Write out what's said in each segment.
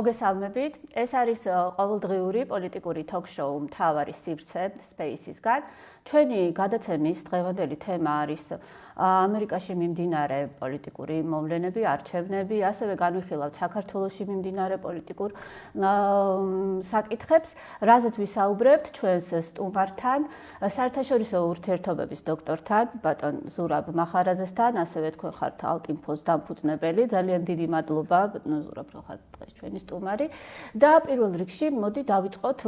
მოგესალმებით. ეს არის ყოველდღიური პოლიტიკური ток-შოუ მთავარი სივრცე Spaces-გან. ჩვენი გადაცემის დღევანდელი თემა არის ამერიკაში მიმდინარე პოლიტიკური მოვლენები, არჩევნები, ასევე განვიხილავთ საქართველოში მიმდინარე პოლიტიკურ საკითხებს, რაზეც ვისაუბრებთ ჩვენს სტუმართან, საერთაშორისო ურთიერთობების დოქტორთან, ბატონ ზურაბ მახარაძესთან, ასევე თქვენ ხართ ალტინფოს დამფუძნებელი. ძალიან დიდი მადლობა, ბატონ ზურაბ, რომ ხართ დღეს ჩვენი სტუმარი და პირველ რიგში მოდი დავიწყოთ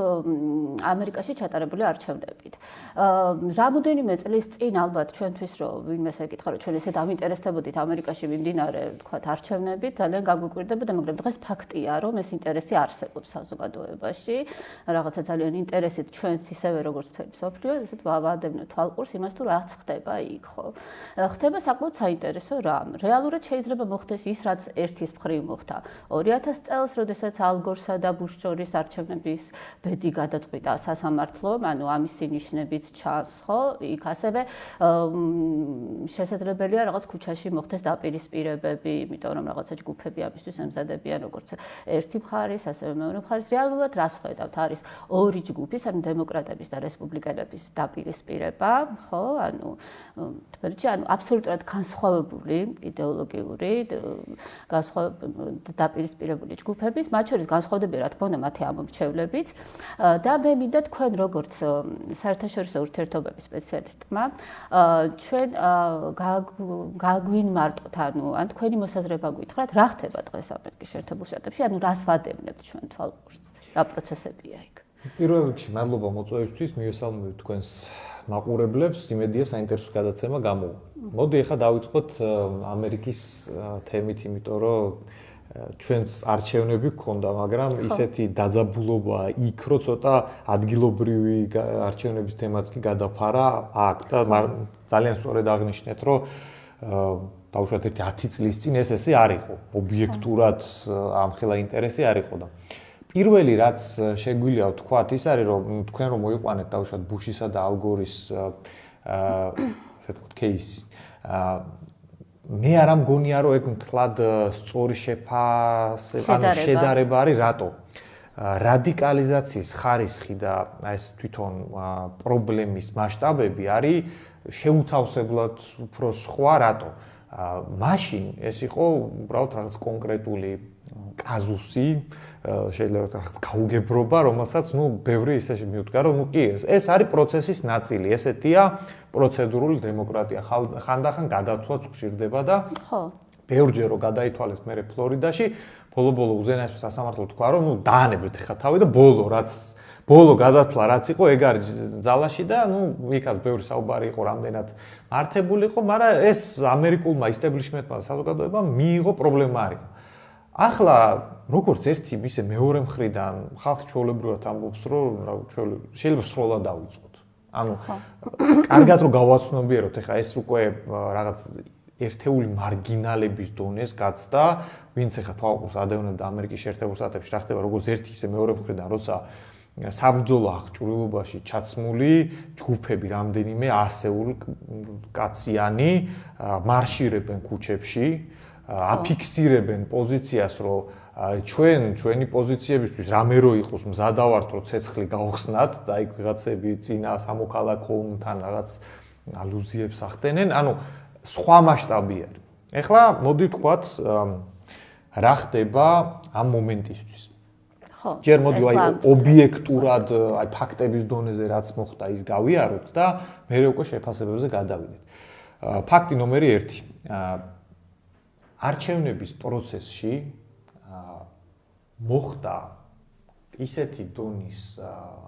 ამერიკაში ჩატარებული არჩევნებით. რამოდენიმე წლის წინ ალბათ ჩვენთვის რომ ვინმეს ეკითხა რომ ჩვენ ესე დავინტერესდებოდით ამერიკაში მიმდინარე თქვათ არჩევნებით ძალიან გაგვიკვირდებოდა, მაგრამ დღეს ფაქტია რომ ეს ინტერესი არსებობს საზოგადოებაში. რაღაცა ძალიან ინტერესით ჩვენც ისევე როგორც მთელი მსოფლიო, ესეთ ვავადებთ თვალყურს იმას თუ რაც ხდება იქ, ხო? ხდება საკმაოდ საინტერესო რამ. რეალურად შეიძლება მოხდეს ის, რაც ერთის მხრივ მოხდა 2000 წელს, როდესაც ალ გორსა და ბუშ შორის არჩევნების ბედი გადაწყვიტა სასამართლომ, ანუ ამისი ნიშნებიც ჩანს, ხო? იქ ასევე შესაძლებელია რაღაც ქუჩაში მოხდეს დაპირისპირებები, იმიტომ რომ რაღაცა ჯგუფები ამისთვის ემზადებიან, როგორც ერთი მხარის, ასევე მეორე მხარის. რეალურად რას ხედავთ? არის ორი ჯგუფის, ანუ დემოკრატების და რესპუბლიკელების დაპირისპირება, ხო? ანუ თბილისში, ანუ აბსოლუტურად განსხვავებული იდეოლოგიური დაპირისპირებული ჯგუფების, მათ შორის განსხვავდება რა თქმა უნდა მათი ამომრჩევლებიც და მე მინდა თქვენ როგორც საერთაშორისო ურთიერთობების სპეციალისტმა ჩვენ გაგვინმარტოთ, ანუ ან თქვენი მოსაზრება გითხრათ, რა ხდება დღეს ამერიკის შეერთებულ შტატებში, ანუ რას ვადევნებთ ჩვენ თვალყურს, რა პროცესებია იქ. პირველ რიგში მადლობა მოწვევისთვის, მივესალმებით თქვენს მაყურებლებს, იმედია საინტერესო გადაცემა გამოვა. მოდი ახლა დავიწყოთ ამერიკის თემით, იმიტომ რომ ჩვენს არჩევნები გქონდა, მაგრამ ისეთი დაძაბულობა იქ, რომ ცოტა ადგილობრივი არჩევნების თემაც კი გადაფარა აქ და ძალიან სწორედ აღნიშნეთ, რომ დაუშვათ 10 წლის წინ ესე არ იყო, ობიექტურად ამხელა ინტერესი არ იყო და პირველი რაც შეგვიძლია ვთქვათ ის არის რომ თქვენ რომ მოიყვანეთ დაუშვათ ბუშისა და ალ გორის ასე ვთქვათ кейსი მე არ ამგონია რომ ეგ მთლად სწორი შედარება არის რატო რადიკალიზაციის ხარისხი და ეს თვითონ პრობლემის მასშტაბები არის შეუთავსებლად უფრო სხვა რატო მაშინ ეს იყო უბრალოდ რაღაც კონკრეტული კაზუსი შეიძლება რაღაც გაუგებრობა, რომელსაც ბევრი ისე მივდგა, რომ კი ეს არის პროცესის ნაწილი, ესეთია პროცედურული დემოკრატია. ხანდახან გადათვლაც ხშირდება და ხო. ბევრჯერ რომ გადაითვალეს მე ფლორიდაში, ბოლო-ბოლო უზენაესმა სასამართლომ თქვა, რომ დაანებეთ ხა თავი და ბოლო გადათვლა რაც იყო, ეგ არის ძალაში და იქაც ბევრი საუბარი იყო, რამდენად მართებული იყო, მაგრამ ეს ამერიკულმა ისტაბლიშმენტმა და საზოგადოებამ მიიღო პრობლემა არის. ახლა როგორც ერთი ისე მეორე მხრიდან ხალხი ჩვეულებრივად ამბობს რომ შეიძლება სროლა დავიწყოთ. ანუ კარგად რომ გავაცნობიეროთ, ეხლა ეს უკვე რაღაც ერთეული მარგინალების დონეს გაცდა, ვინც ეხლა თვალყურს ადევნებდა ამერიკის შეერთებულ შტატებში, რა ხდება როგორც ერთი ისე მეორე მხრიდან, როცა საბრძოლო აღჭურვილობაში ჩაცმული ჯგუფები რამდენიმე ასეულ კაციანი მარშირებენ ქუჩებში აფიქსირებენ პოზიციას, რომ ჩვენი პოზიციებისთვის რამე რო იყოს მზადავართ, რომ ცეცხლი გავხსნათ და იქ ვიღაცები წინა სამოქალაქო ომთან რაღაც ალუზიებს ახდენენ, ანუ სხვა მასშტაბი არის. ეხლა მოდი ვთქვათ, რა ხდება ამ მომენტისთვის. ჯერ მოდი ობიექტურად, ფაქტების დონეზე რაც მოხდა ის გავიაროთ და მერე უკვე შეფასებებზე გადავიდეთ. ფაქტი ნომერი 1. არჩევნების პროცესში მოხდა ისეთი დონის,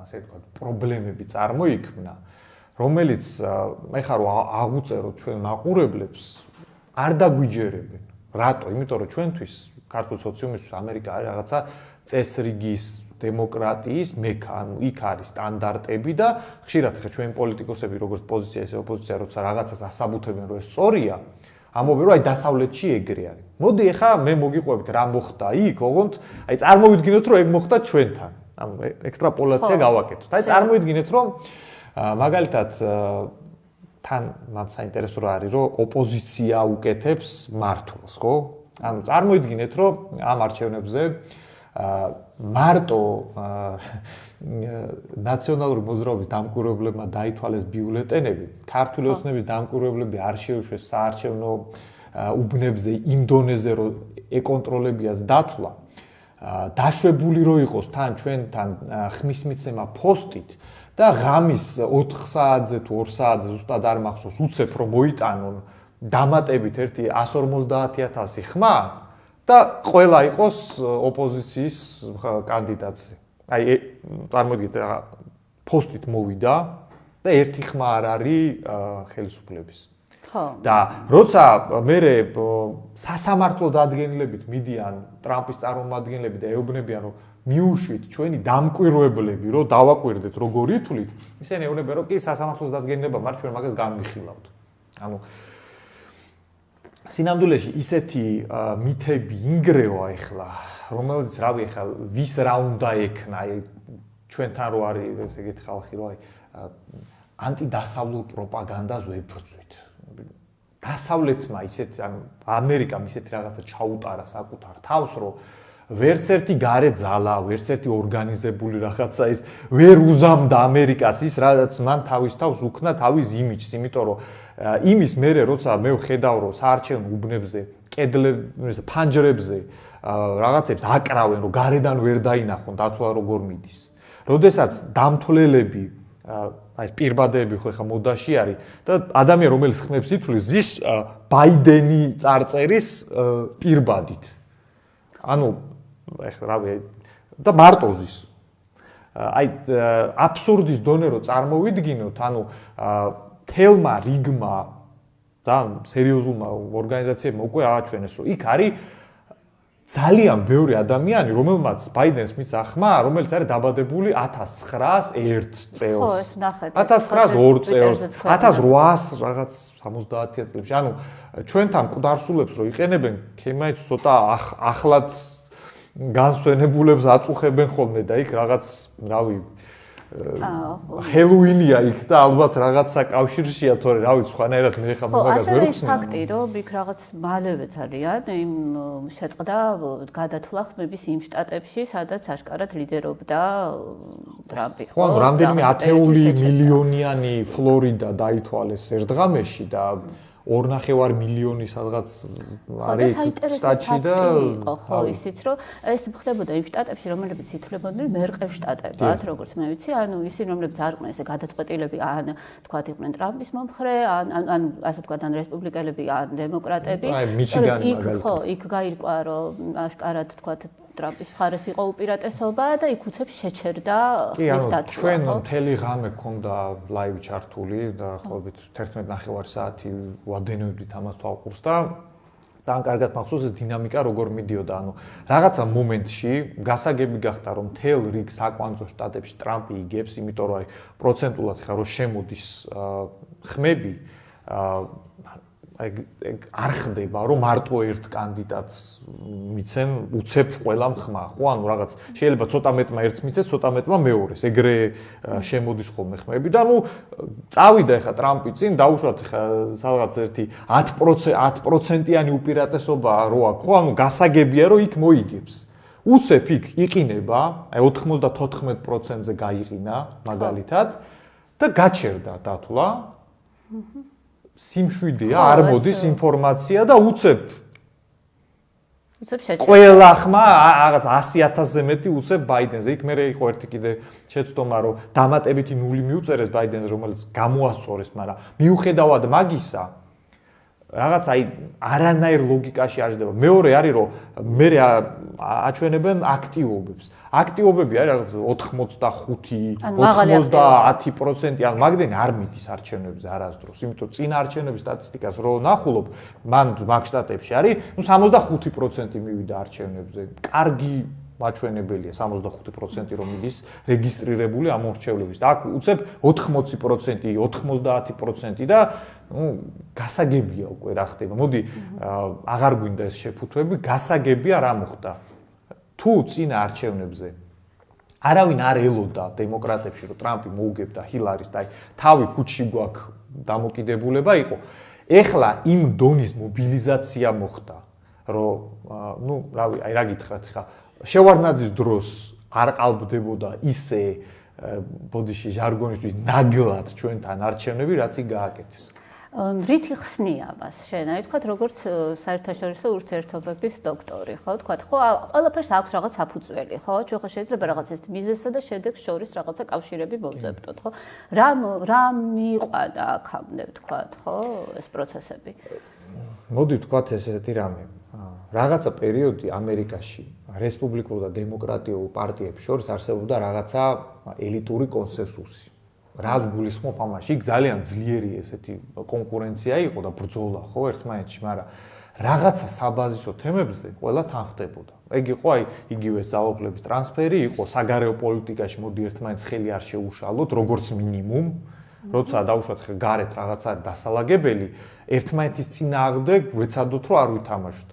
ასე ვთქვათ, პრობლემები წარმოიქმნა, რომელიც ეხლა რომ აღუწეროთ ჩვენ მაყურებლებს, არ დაგვიჯერებენ. რატო? იმიტომ რომ ჩვენთვის, ქართულ სოციუმისთვის ამერიკა არის რაღაცა წესრიგის, დემოკრატიის მექა, ანუ იქ არის სტანდარტები და ხშირად ხა ჩვენ პოლიტიკოსები როგორც პოზიცია, ესე ოპოზიცია, როცა რაღაცას ასაბუთებენ, რომ ეს სწორია, ამბობენ რომ დასავლეთში ეგრე არის. მოდი ახლა მე მოგიყვებით რა მოხდა იქ, ოღონდ წარმოვიდგინოთ რომ ეგ მოხდა ჩვენთან. ანუ ექსტრაპოლაცია გავაკეთოთ. წარმოვიდგინეთ რომ მაგალითად თან მან საინტერესო რა არის რომ ოპოზიცია უკეთებს მართლს, ხო? ანუ წარმოვიდგინეთ რომ ამ არჩევნებზე მარტო ნაციონალური მოძრაობის დამკვირვებლებმა დაითვალეს ბიულეტენები, ქართული ოცნების დამკვირვებლები არ შეუშვეს საარჩევნო უბნებზე იმ დონეზე, რომ ეკონტროლებიათ დათვლა, დაშვებული რო იყოს თან ჩვენთან ხმის მიცემა ფოსტით და ღამის 4 საათზე თუ 2 საათზე ზუსტად არ მახსოვს, უცებ რომ მოიტანონ დამატებით ერთი 150.000 ხმა და ყველა იყოს ოპოზიციის კანდიდატზე. აი, წარმოგიდგენთ, ფოსტით მოვიდა და ერთი ხმა არ არის ხელისუფლების. და როცა მე სასამართლო დადგენილებით მიდიან ტრამპის წარმომადგენლები და ეუბნებიან, რომ მიუშვით ჩვენი დამკვირვებლები, რომ დავაკვირდეთ როგორ ითვლით, ისინი ეუბნებიან, რომ კი სასამართლოს დადგენილება მართ ჩვენ მაგას განვიხილავთ. ანუ სინამდვილეში ისეთი მითები ინგრევა ეხლა, რომელიც რავი ეხლა ვის რა უნდა ექნა, აი ჩვენთან რო არის ესე იგი ხალხი, რომ აი ანტიდასავლურ პროპაგანდას ვებრძვით. დასავლეთმა ისეთ, ანუ ამერიკამ ისეთი რაღაცა ჩაუტარა საკუთარ თავს, რომ ვერც ერთი გარე ძალა, ვერც ერთი ორგანიზებული რაღაცა ის ვერ უზამდა ამერიკას ის, რაც მან თავის თავს უქნა თავის იმიჯს, იმიტომ რომ იმის მერე როცა მე ვხედავ, რომ საარჩევნო უბნებზე, კედლებზე, ფანჯრებზე რაღაცებს აკრავენ, რომ გარედან ვერ დაინახონ დათვლა როგორ მიდის. როდესაც დამთვლელები აი პირბადეები ხო ხა მოდაში არის და ადამიანი რომელიც ხმებს ითვლის ზის ბაიდენი წარწერის პირბადით. ანუ ეხლა რავი და მარტო ზის. აი აბსურდის დონე რო წარმოვიდგინოთ, ანუ თელმა რიგმა ძალიან სერიოზულმა ორგანიზაციებმა უკვე ააჩვენეს, რომ იქ არის ძალიან ბევრი ადამიანი, რომელმაც ბაიდენს მიცა ხმა, რომელიც არის დაბადებული 1901 წელს. ხო, ეს ნახეთ. 1902 წელს, 1800 რაღაც 70 წლებში. ანუ ჩვენთან მკვდარსულებს რო იყენებენ, ქიმიით ცოტა ახლად განსვენებულებს აწუხებენ ხოლმე და იქ რაღაც, რავი, ჰელოუინია იქ და ალბათ რაღაცა კავშირშია, თორე რავი, სხვანაირად მე ხა მაგას ვერ ხსნი. ხო, ფაქტი, რომ იქ რაღაც მალევე ძალიან იმ შეწყდა გადათვლა ხმების იმ შტატებში, სადაც აშკარად ლიდერობდა ტრამპი. ხო, რამდენიმე ათეული მილიონიანი ფლორიდა დაითვალეს ერთდღამეში და 2.5 მილიონი სადღაც არის შტატში და ხო, ისიც რომ ეს ხდებოდა იმ შტატებში, რომლებიც ითვლებოდნენ მერყევ შტატებად, როგორც მე ვიცი, ანუ ისინი, რომლებიც არ იყვნენ ესე გადაწყვეტილები, ან თქვათ იყვნენ ტრამპის მომხრე, ან ასე თქვათ, ან რესპუბლიკელები, ან დემოკრატები. აი, მიჩიგანი მაგალითად. ხო, იქ გაირკვა, რომ აშკარად თქვათ ტრამპის მხარეს იყო უპირატესობა და იქ უცებ შეჩერდა ხმის დათვლა. ჩვენ მთელი ღამე გქონდა ლაივი ჩართული და ხოლმე 11:30 საათი ვადენებდით ამას თვალყურს და ძალიან კარგად მახსოვს ეს დინამიკა როგორ მიდიოდა, ანუ რაღაცა მომენტში გასაგები გახდა რომ მთელ რიგ საკვანძო შტატებში ტრამპი იგებს, იმიტომ რომ აი პროცენტულად ხა რო შემოდის ხმები აი არ ხდება რომ მარტო ერთ კანდიდატს მიცენ უცებ ყველა ხმა, ხო? ანუ რაღაც შეიძლება ცოტა მეტმა ერთს მიცეს, ცოტა მეტმა მეორეს. ეგრე შემოდის ხოლმე ხმები და ნუ წავიდა ეხა ტრამპი წინ, დაუშვათ ეხა რაღაც ერთი 10%-იანი უპირატესობა რო აქვს, ხო? ანუ გასაგებია რომ იქ მოიგებს. უცებ იქ იყინება, აი 94%-ზე გაიყინა მაგალითად და გაჩერდა დათვლა. სიმშვიდეა, არ მოდის ინფორმაცია და უცებ შეჭერდა. ყველა ხმა რაღაც 100,000-ზე მეტი უცებ ბაიდენზე. იქ მე იყო ერთი კიდე შეცდომა, რომ დამატებითი ნული მიუწერეს ბაიდენს, რომელიც გამოასწორეს, მაგრამ მიუხედავად მაგისა, რაღაც აი არანაირ ლოგიკაში არ ჯდება. მეორე არის, რომ მე აჩვენებენ აქტივობებს. აქტივობები არის რაღაც 85, 90%, ან მაგდენი არ მიდის არჩევნებზე არასდროს. იმიტომ წინა არჩევნების სტატისტიკას რო ნახულობ, მან მაგ შტატებში არის, ნუ 65% მივიდა არჩევნებზე. კარგი მაჩვენებელია 65% რომ მიდის რეგისტრირებული ამ მორჩევლების. და აქ უცებ 80%, 90% და ნუ გასაგებია უკვე რა ხდება. მოდი აღარ გვინდა ეს შეფუთვები, გასაგებია რა მოხდა. თუ წინა არჩევნებზე არავინ არ ელოდა დემოკრატებში, რომ ტრამპი მოუგებდა ჰილარის და აი თავი ქუჩში გვაქვს დამოკიდებულება იყო. ეხლა იმ დონის მობილიზაცია მოხდა, რომ ნუ რავი, აი რა გითხრათ ხა შევარდნაძის დროს არ ყალბდებოდა ისე ბოდიში ჟარგონისთვის ნაგლად ჩვენთან არჩევნები, რაც იქ გააკეთეს. რითი ხსნია მას შენ? აი თქვათ როგორც საერთაშორისო ურთიერთობების დოქტორი, ხო? თქვათ, ხო, ყველაფერს აქვს რაღაც საფუძველი, ხო? ჩვენ ხო შეიძლება რაღაც ეს მიზეზსა და შედეგს შორის რაღაცა კავშირები მოვძებნოთ, ხო? რა მიიყვანა აქამდე, თქვათ, ხო, ეს პროცესები? მოდი ვთქვათ ესეთი რამე. რაღაცა პერიოდი ამერიკაში რესპუბლიკურ და დემოკრატიულ პარტიებს შორის არსებობდა რაღაცა ელიტური კონსენსუსი. რაც გულისხმობ ამაში, იქ ძალიან ძლიერი ესეთი კონკურენცია იყო და ბრძოლა, ხო, ერთმანეთში, მაგრამ რაღაცა საბაზისო თემებზე ყველა თანხდებოდა. ეგ იყო აი იგივე ძალაუფლების ტრანსფერი, იყო საგარეო პოლიტიკაში მოდი ერთმანეთს ხელი არ შეუშალოთ, როგორც მინიმუმ. როცა დავუშვათ გარეთ რაღაცა დასალაგებელი, ერთმანეთის წინააღმდეგ ვეცადოთ, რომ არ ვითამაშოთ.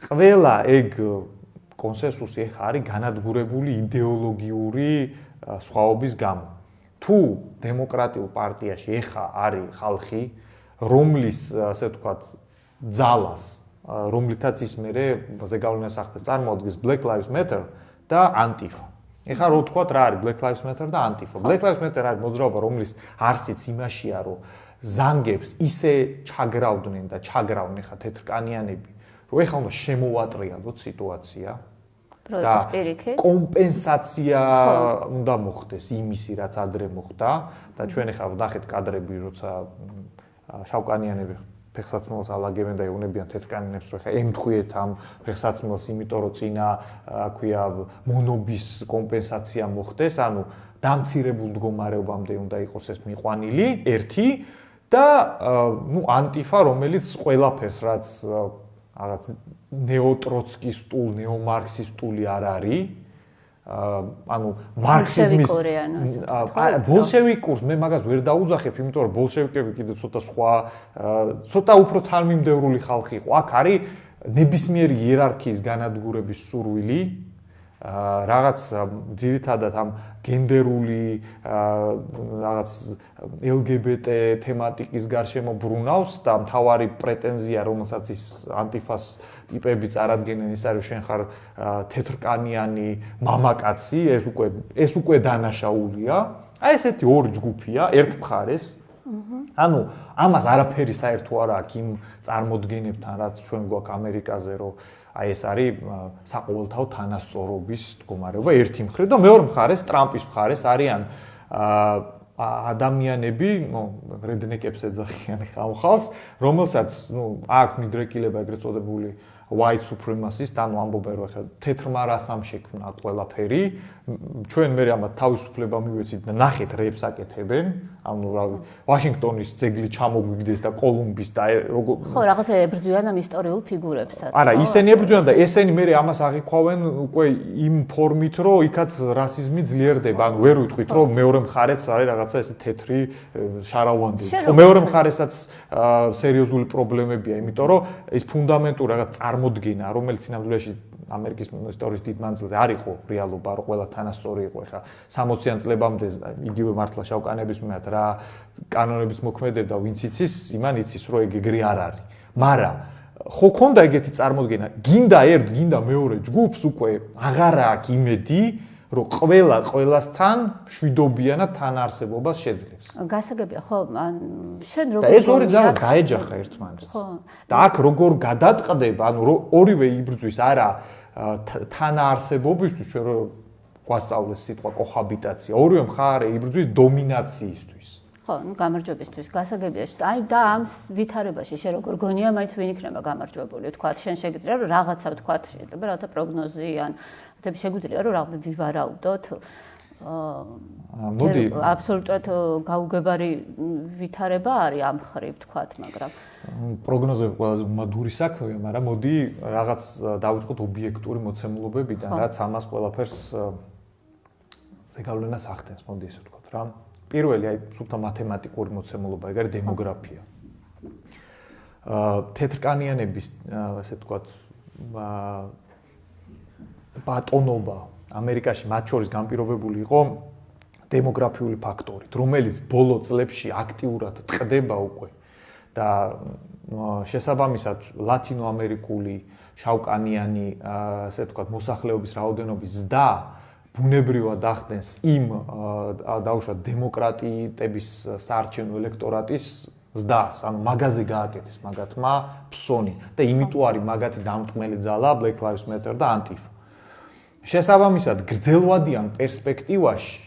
ყველა ეგ კონსენსუსი ეხა არის განადგურებული იდეოლოგიური სხვაობის გამო. თუ დემოკრატიულ პარტიაში ეხა არის ხალხი, რომლის, ასე ვთქვათ, ძალას, რომლითაც ის მერე ზეგავლენას ახდენს, წარმოადგენს Black Lives Matter და Antifa. ეხა რო ვთქვათ, რა არის Black Lives Matter და Antifa. Black Lives Matter არის მოძრაობა, რომლის არსიც იმაშია, რომ ზანგებს ისე ჩაგრავდნენ და ჩაგრავენ ეხა თეთრკანიანები, რომ ეხა უნდა შემოვატრიალოთ სიტუაცია. და კომპენსაცია უნდა მოხდეს იმისი, რაც ადრე მოხდა და ჩვენ ახლა ვნახეთ კადრები, როცა შავკანიანები ფეხსაცმელს ალაგებენ და ეუნებიან თეთრკანიანებს, რომ ახლა ემთხვიეთ ამ ფეხსაცმელს, იმიტომ რომ წინა, აქვია, მონობის კომპენსაცია მოხდეს, ანუ დამცირებულ მდგომარეობამდე უნდა იყოს ეს მიყვანილი, ერთი და ანტიფა, რომელიც ყველაფერს, რაც რაღაც ნეოტროცკისტულ, ნეომარქსისტული არ არის. ანუ მარქსიზმის ბოლშევიკურს მე მაგას ვერ დაუძახებ, იმიტომ რომ ბოლშევიკები კიდე ცოტა სხვა, ცოტა უფრო თანმიმდევრული ხალხი იყო. აქ არის ნებისმიერი იერარქიის განადგურების სურვილი, რაღაც ძირითადად ამ გენდერული რაღაც LGBT თემატიკის გარშემო ბრუნავს და მთავარი პრეტენზია, რომელსაც ის ანტიფას ტიპები წარადგენენ, ის არის, შენ ხარ თეთრკანიანი მამაკაცი, ეს უკვე დანაშაულია. აი ესეთი ორი ჯგუფია, ერთ მხარეს. ანუ ამას არაფერი საერთო არ აქვს იმ წარმოდგენებთან, რაც ჩვენ გვაქვს ამერიკაზე, რომ აი ეს არის საყოველთაო თანასწორობის მდგომარეობა ერთი მხრივ და მეორე მხარეს, ტრამპის მხარეს არიან ადამიანები, რედნეკებს ეძახიან ხამ ხალხს, რომელსაც, აქვს მიდრეკილება ეგრეთ წოდებული white supremacist, ანუ ამბობენ, რომ ახლა თეთრმა რასამ შექმნა ყველაფერი, ჩვენ მე ამათ თავისუფლება მივეცით და ნახეთ რეებს აკეთებენ, ანუ რავი, ვაშინგტონის ძეგლი ჩამოგვიგდეს და კოლუმბის და როგორ ხო, რაღაცა ებრძვიან ამ ისტორიულ ფიგურებსაც. არა, ისინი ებრძვიან და ესენი მე ამას აღიქვავენ უკვე იმ ფორმით, რომ იქაც რასიზმი ძლიერდება, ანუ ვერ ვიტყვით, რომ მეორე მხარეც არის რაღაცა ესე თეთრი შარავანდი. ხო, მეორე მხარესაც სერიოზული პრობლემებია, იმიტომ რომ ეს ფუნდამენტური რაღაც წარმოდგენა, რომელიც სინამდვილეში ამერიკის ისტორიის დიდ მანძილზე არ იყო რეალობა, რომ ყველა თანასწორი იყო. ეხლა 60-იან წლებამდე იგივე მართლა შავკანების მიმართ რა კანონების მოქმედებდა, ვინც იცის, იმან იცის, რომ ეგრე არ არის. მაგრამ ხო ქონდა ეგეთი წარმოდგენა, გინდა ერთ, გინდა მეორე ჯგუფს უკვე აღარ აქვს იმედი, რომ ყველასთან მშვიდობიანად თანაარსებობას შეძლებს. გასაგებია, ხო, შენ როგორ და ეს ორი ძალა დაეჯახა ერთმანეთს. და აქ როგორ გადაწყდება, ანუ ორივე იბრძვის არა თანაარსებობისთვის, ჩვენ რო გვასწავლეს სიტყვა კოჰაბიტაცია, ორივე მხარე იბრძვის დომინაციისთვის. ხო, გამარჯვებისთვის გასაგებია. აი და ამ ვითარებაში შენ როგორ გონია, მაინც ვინ იქნება გამარჯვებული? ვთქვათ, შენ შეგიძლია რომ რაღაცა ვთქვათ, შეიძლება რაღაცა პროგნოზი ან რაღაცა შეგვიძლია რომ რაღაც ვივარაუდოთ. მოდი, აბსოლუტურად გაუგებარი ვითარება არის ამ ხრივ, ვთქვათ, მაგრამ პროგნოზები ყველაზე უმადური საქმეა, მაგრამ მოდი რაღაც დავიწყოთ ობიექტური მოცემულობებიდან, რაც ამას ყველაფერს ზეგავლენას ახდენს, მოდი ესე ვთქვათ რა. პირველი აი სულთა მათემატიკური მოცემულობა, ეგ არის დემოგრაფია. თეთრკანიანების, ასე ვთქვათ, ბატონობა ამერიკაში მათ შორის განპირობებული იყო დემოგრაფიული ფაქტორით, რომელიც ბოლო წლებში აქტიურად ტყდება უკვე და შესაბამისად ლათინოამერიკული, შავკანიანი, ასე ვთქვათ, მოსახლეობის რაოდენობის ზრდა ბუნებრივად ახდენს იმ დაუშვათ დემოკრატიების საარჩევნო ელექტორატის ზრდას, ანუ მაგაზე გააკეთეს მაგათმა ფსონი და იმიტომ არის მაგათი დამტყმელი ძალა Black Lives Matter და Antifa. შესაბამისად, გრძელვადიან პერსპექტივაში,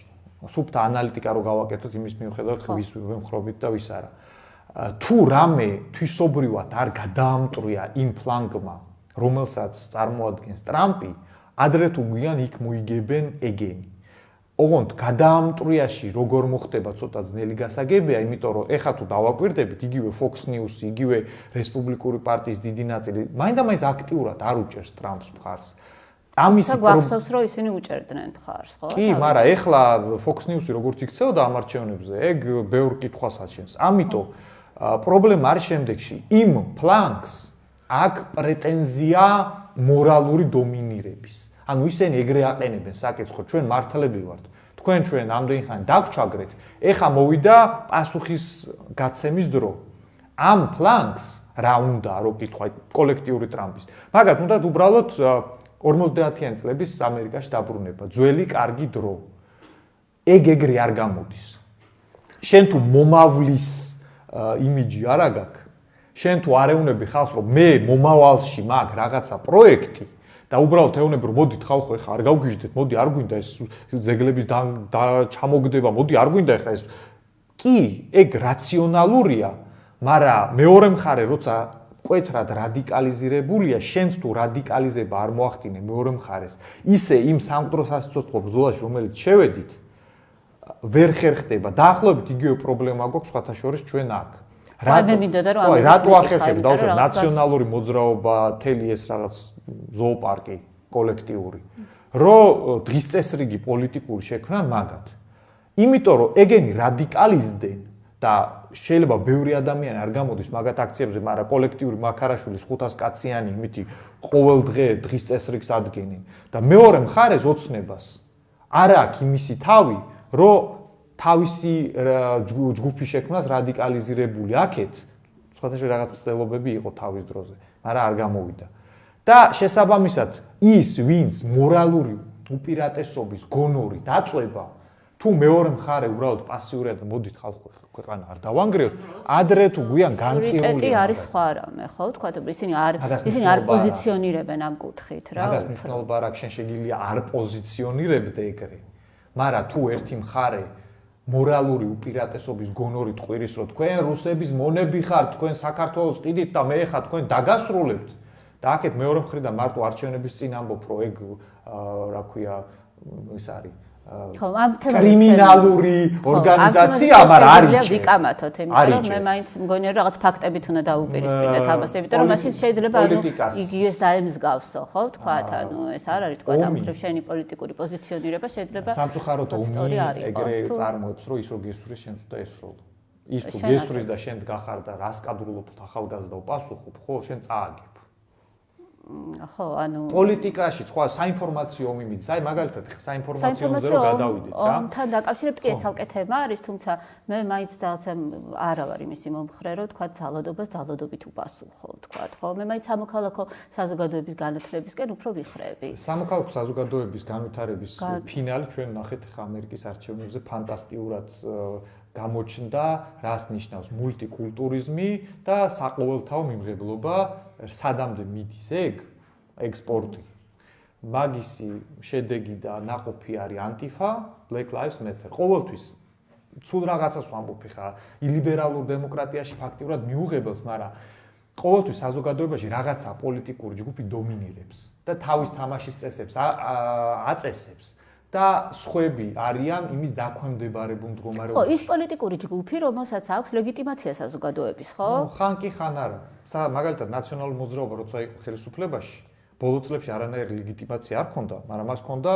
სუფთა ანალიტიკა რო გავაკეთოთ იმის მიუხედავად ვის ვემხრობით და ვის არა. თუ რამე თვისობრივად არ გადაამტრია იმ ფლანგმა, რომელსაც წარმოადგენს ტრამპი, ადრე თუ გვიან იქ მოიგებენ ეგენი. ოღონდ გადაამტრიაში როგორ მოხდება ცოტა ძნელი გასაგებია, იმიტომ რომ ეხა თუ დავაკვირდებით, იგივე Fox News, იგივე რესპუბლიკური პარტიის დიდი ნაწილი, მაინდა-მაინც აქტიურად არ უჭერს ტრამპს მხარს. ამისი გვახსოვს, რომ ისინი უჭერდნენ მხარს, ხო? კი, მაგრამ ეხლა Fox News-ი როგორც იქცეოდა ამ არჩევნებზე, ეგ ბევრ კითხვას აჩენს. ამიტომ პრობლემა არის შემდეგში. იმ ფლანგს აქ პრეტენზია მორალური დომინირების. ანუ ისინი ეგრე აყენებენ საკითხს, ჩვენ მართლები ვართ. ჩვენ ამდენი ხანი დაგჩაგრეთ, ეხა მოვიდა პასუხის გაცემის დრო. ამ ფლანგს რა უნდა, რო კითხვა კოლექტიური ტრამპის. მაგათ უნდა უბრალოდ 50-იანი წლების ამერიკაში დაბრუნება, ძველი კარგი დრო. ეგრე არ გამოდის. შენ თუ მომავლის იმიჯი არ აგაქვს, შენ თუ არ ეუნები ხალხს, რომ მე მომავალში მაქვს რაღაცა პროექტი და უბრალოდ ეუნები, რომ მოდით ხალხო, ეხა არ გავგიჟდეთ, მოდი არ გვინდა ეს ძეგლების ჩამოგდება, მოდი არ გვინდა ეხა ეს. კი, ეგ რაციონალურია, მაგრამ მეორე მხარე, როცა კვეთრად რადიკალიზირებულია, შენც თუ რადიკალიზება არ მოახდინე მეორე მხარეს, ისე იმ სამყარო სასიცოცხლო ბრძოლაში, რომელიც შევედით, ვერ ხერხდება. დაახლოებით იგივე პრობლემა გვაქვს სხვათა შორის ჩვენ აქ. რატო ახერხებს დაუშვათ ნაციონალური მოძრაობა, მთელი ეს რაღაც ზოოპარკი კოლექტიური, რომ დღის წესრიგი პოლიტიკური შექმნან მაგათ. იმიტომ რომ ეგენი რადიკალიზდნენ და შეიძლება ბევრი ადამიანი არ გამოდის მაგათ აქციებზე, მაგრამ კოლექტიური მაქარაშვილის 500 კაციანი იმითი ყოველ დღე დღის წესრიგს ადგენენ და მეორე მხარეს ოცნებას არ აქვს იმისი თავი, რომ თავისი ჯგუფი შექმნას რადიკალიზირებული აქეთ, სხვათაშორის რაღაც ცდილობები იყო თავის დროზე, მაგრამ არ გამოვიდა. და შესაბამისად ის, ვინც მორალური უპირატესობის გონორი დაწובה, თუ მეორე მხარე უბრალოდ პასიურად მოდით ხალხო ქვეყანა არ დავანგრიოთ, ადრე თუ გვიან განწირული. პრიორიტეტი არის სხვა რამე, ხო? თქვათ, ისინი არ პოზიციონირებენ ამ კუთხით, რა. მაგას მნიშვნელობა არ აქვს, შენ შეგიძლია არ პოზიციონირებდე ეგრე. მაგრამ თუ ერთი მხარე მორალური უპირატესობის გონორით ყვირის, რომ თქვენ რუსების მონები ხართ, თქვენ საქართველოს ყიდით და მე ხა თქვენ დაგასრულებთ. და აქეთ მეორე მხრიდან მარტო არჩევნების წინ ამბობ, რომ ეგ რა ქვია, ის არის ხო, ამ თემაზე კრიმინალური ორგანიზაცია, მაგრამ არის ვიკამათოთ, იმიტომ რომ მე მაინც მგონია რომ რაღაც ფაქტებით უნდა დაუპირისპირდეთ ამას, იმიტომ რომ მაშინ შეიძლება იგივეს დაემსგავსო, ხო, თქვათ, ანუ ეს არ არის თქვათ ამ მხრივ შენი პოლიტიკური პოზიციონირება შეიძლება სამწუხაროდ ომი ეგრე წარმოებს, რომ ის რო გესურის, შენც უნდა ესროლო. ის თუ გესურის და შენ გახარ და რას კადრულობ ახალგაზრდა უპასუხობ, ხო, შენ წააგებ. ხო, ანუ პოლიტიკაში სხვა საინფორმაციო ომი მიდის. აი მაგალითად საინფორმაციო ომზე რო გადავიდეთ რა. თან დაკავშირებით კი ეს ცალკე თემა არის, თუმცა მე მაინც რაღაცა არა ვარ იმისი მომხრე, რომ თქვა ძალადობას ძალადობით უპასუხო, თქვა, ხო? მე მაინც სამოქალაქო საზოგადოების განათლებისკენ უფრო ვიხრები. სამოქალაქო საზოგადოების განვითარების ფინალი ჩვენ ნახეთ ხა ამერიკის არჩევნებზე ფანტასტიკურად გამოჩნდა, რას ნიშნავს მულტიკულტურიზმი და საყოველთაო მიმღებლობა, სადამდე მიდის ეგ ექსპორტი. მაგისი შედეგი და ნაყოფი არის Antifa, Black Lives Matter. ყოველთვის ცუდ რაღაცას ვამბობ ხა, ილიბერალურ დემოკრატიაში ფაქტიურად მიუღებელს, მაგრამ ყოველთვის საზოგადოებაში რაღაცა პოლიტიკური ჯგუფი დომინირებს და თავის თამაშის წესებს აწესებს. და სხვები არიან იმის დაქვემდებარებულ მდგომარეობაში. ხო, ის პოლიტიკური ჯგუფი, რომელსაც აქვს ლეგიტიმაცია საზოგადოების, ხო? ხან კი ხან არა. მაგალითად, ნაციონალური მოძრაობა როცა იყო ხელისუფლებაში, ბოლო წლებში არანაირი ლეგიტიმაცია არ ჰქონდა, მაგრამ მას ჰქონდა